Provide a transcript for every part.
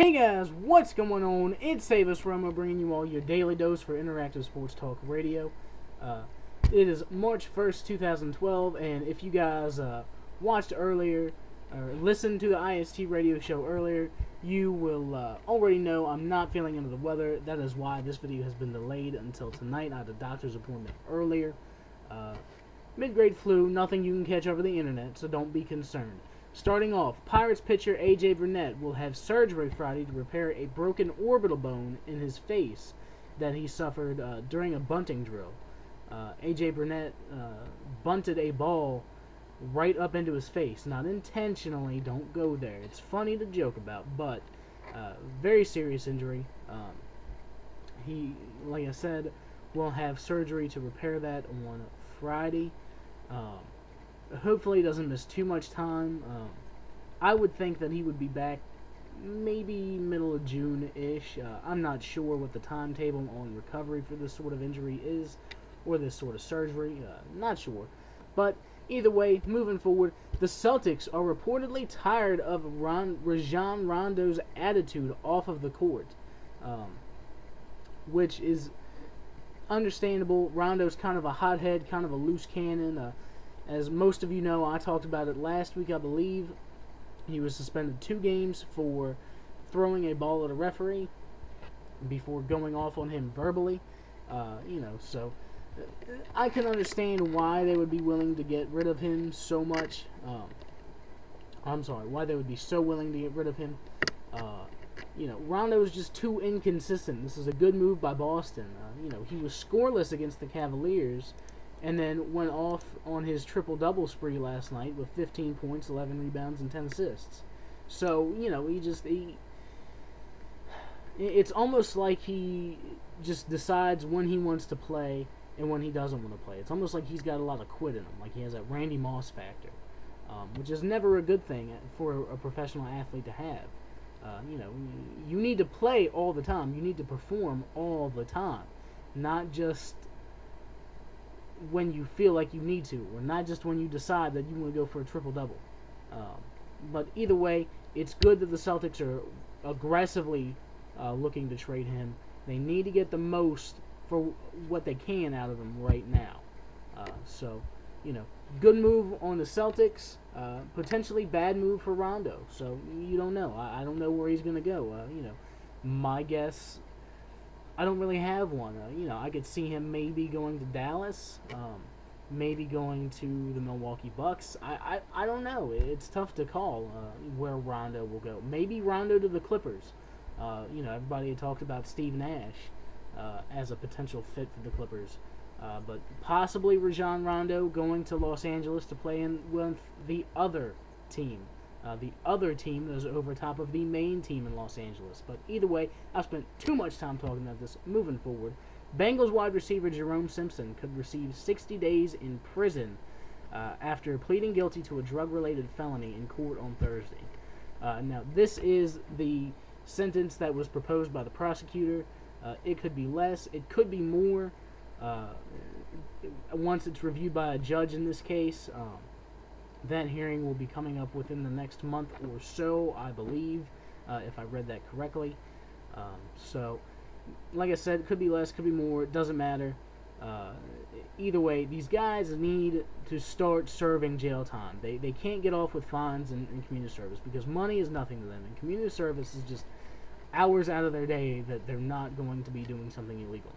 Hey guys, what's going on? It's Avis Romo bringing you all your daily dose for interactive sports talk radio. It is March 1st, 2012, and if you guys watched earlier, or listened to the IST radio show earlier, you will already know I'm not feeling under the weather. That is why this video has been delayed until tonight. I had a doctor's appointment earlier. Mid-grade flu, nothing you can catch over the internet, so don't be concerned. Starting off, Pirates pitcher A.J. Burnett will have surgery Friday to repair a broken orbital bone in his face that he suffered during a bunting drill. A.J. Burnett bunted a ball right up into his face. Not intentionally, don't go there. It's funny to joke about, but very serious injury. He, like I said, will have surgery to repair that on Friday. Hopefully he doesn't miss too much time. I would think that he would be back maybe middle of June-ish. I'm not sure what the timetable on recovery for this sort of injury is, or this sort of surgery. Not sure. But either way, moving forward, the Celtics are reportedly tired of Rajon Rondo's attitude off of the court, which is understandable. Rondo's kind of a hothead, kind of a loose cannon. As most of you know, I talked about it last week, I believe. He was suspended 2 games for throwing a ball at a referee before going off on him verbally. So I can understand why they would be willing to get rid of him so much. Why they would be so willing to get rid of him. Rondo is just too inconsistent. This is a good move by Boston. He was scoreless against the Cavaliers, and then went off on his triple-double spree last night with 15 points, 11 rebounds, and 10 assists. So, it's almost like he just decides when he wants to play and when he doesn't want to play. It's almost like he's got a lot of quit in him, like he has that Randy Moss factor, which is never a good thing for a professional athlete to have. You need to play all the time. You need to perform all the time, not just when you feel like you need to, or not just when you decide that you want to go for a triple-double. But either way, it's good that the Celtics are aggressively looking to trade him. They need to get the most for what they can out of him right now. Good move on the Celtics. Potentially bad move for Rondo. So you don't know. I don't know where he's going to go. My guess, I don't really have one. I could see him maybe going to Dallas, maybe going to the Milwaukee Bucks. I don't know. It's tough to call where Rondo will go. Maybe Rondo to the Clippers. Everybody had talked about Steve Nash as a potential fit for the Clippers. But possibly Rajon Rondo going to Los Angeles to play in with the other team. The other team that is over top of the main team in Los Angeles. But either way, I've spent too much time talking about this. Moving forward, Bengals wide receiver Jerome Simpson could receive 60 days in prison after pleading guilty to a drug-related felony in court on Thursday. Now, this is the sentence that was proposed by the prosecutor. It could be less. It could be more once it's reviewed by a judge in this case. That hearing will be coming up within the next month or so, I believe, if I read that correctly. Like I said, could be less, could be more, it doesn't matter. Either way, these guys need to start serving jail time. They can't get off with fines and community service, because money is nothing to them, and community service is just hours out of their day that they're not going to be doing something illegal.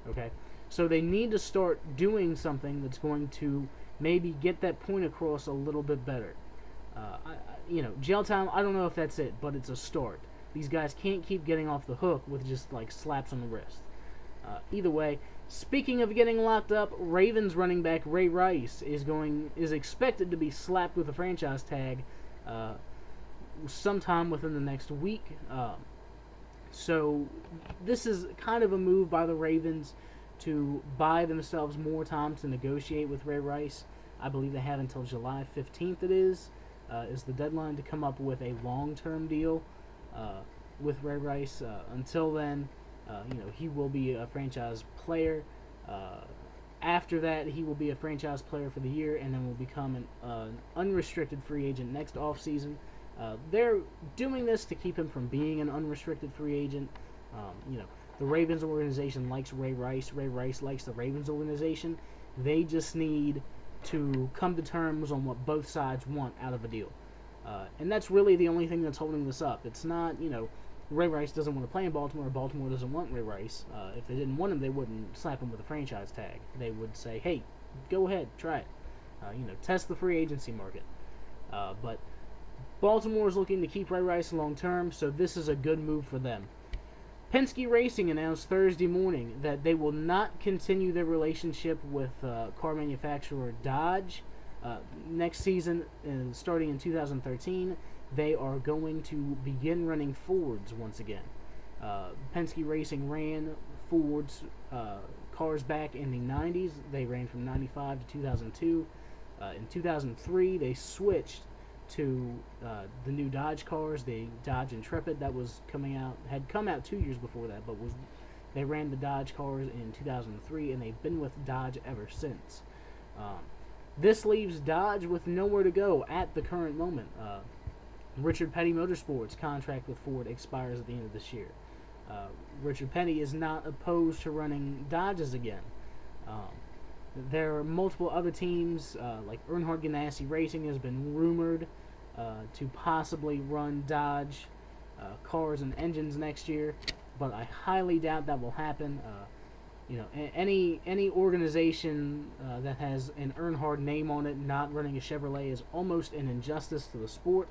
Okay? So they need to start doing something that's going to maybe get that point across a little bit better. Jail time, I don't know if that's it, but it's a start. These guys can't keep getting off the hook with just like slaps on the wrist. Either way, speaking of getting locked up, Ravens running back Ray Rice is expected to be slapped with a franchise tag sometime within the next week. So this is kind of a move by the Ravens to buy themselves more time to negotiate with Ray Rice. I believe they have until July 15th is the deadline to come up with a long-term deal with Ray Rice. Until then, he will be a franchise player. After that, he will be a franchise player for the year, and then will become an unrestricted free agent next offseason. They're doing this to keep him from being an unrestricted free agent. The Ravens organization likes Ray Rice. Ray Rice likes the Ravens organization. They just need to come to terms on what both sides want out of a deal. And that's really the only thing that's holding this up. It's not, Ray Rice doesn't want to play in Baltimore, or Baltimore doesn't want Ray Rice. If they didn't want him, they wouldn't slap him with a franchise tag. They would say, hey, go ahead, try it. Test the free agency market. But Baltimore is looking to keep Ray Rice long term, so this is a good move for them. Penske Racing announced Thursday morning that they will not continue their relationship with car manufacturer Dodge. Next season, starting in 2013, they are going to begin running Fords once again. Penske Racing ran Ford's cars back in the 90s. They ran from 95 to 2002. In 2003, they switched to the new Dodge cars, the Dodge Intrepid that had come out 2 years before that, but they ran the Dodge cars in 2003, and they've been with Dodge ever since. This leaves Dodge with nowhere to go at the current moment. Richard Petty Motorsports' contract with Ford expires at the end of this year. Richard Petty is not opposed to running Dodges again. There are multiple other teams, like Earnhardt Ganassi Racing has been rumored to possibly run Dodge cars and engines next year, but I highly doubt that will happen. Any organization that has an Earnhardt name on it not running a Chevrolet is almost an injustice to the sport,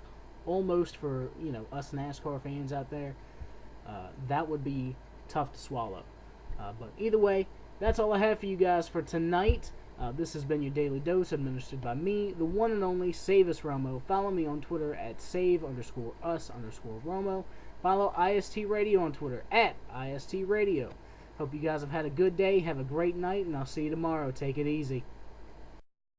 almost for us NASCAR fans out there. That would be tough to swallow. But either way, that's all I have for you guys for tonight. This has been your Daily Dose, administered by me, the one and only Savis Romo. Follow me on Twitter at save_us_Romo. Follow IST Radio on Twitter at IST Radio. Hope you guys have had a good day. Have a great night, and I'll see you tomorrow. Take it easy.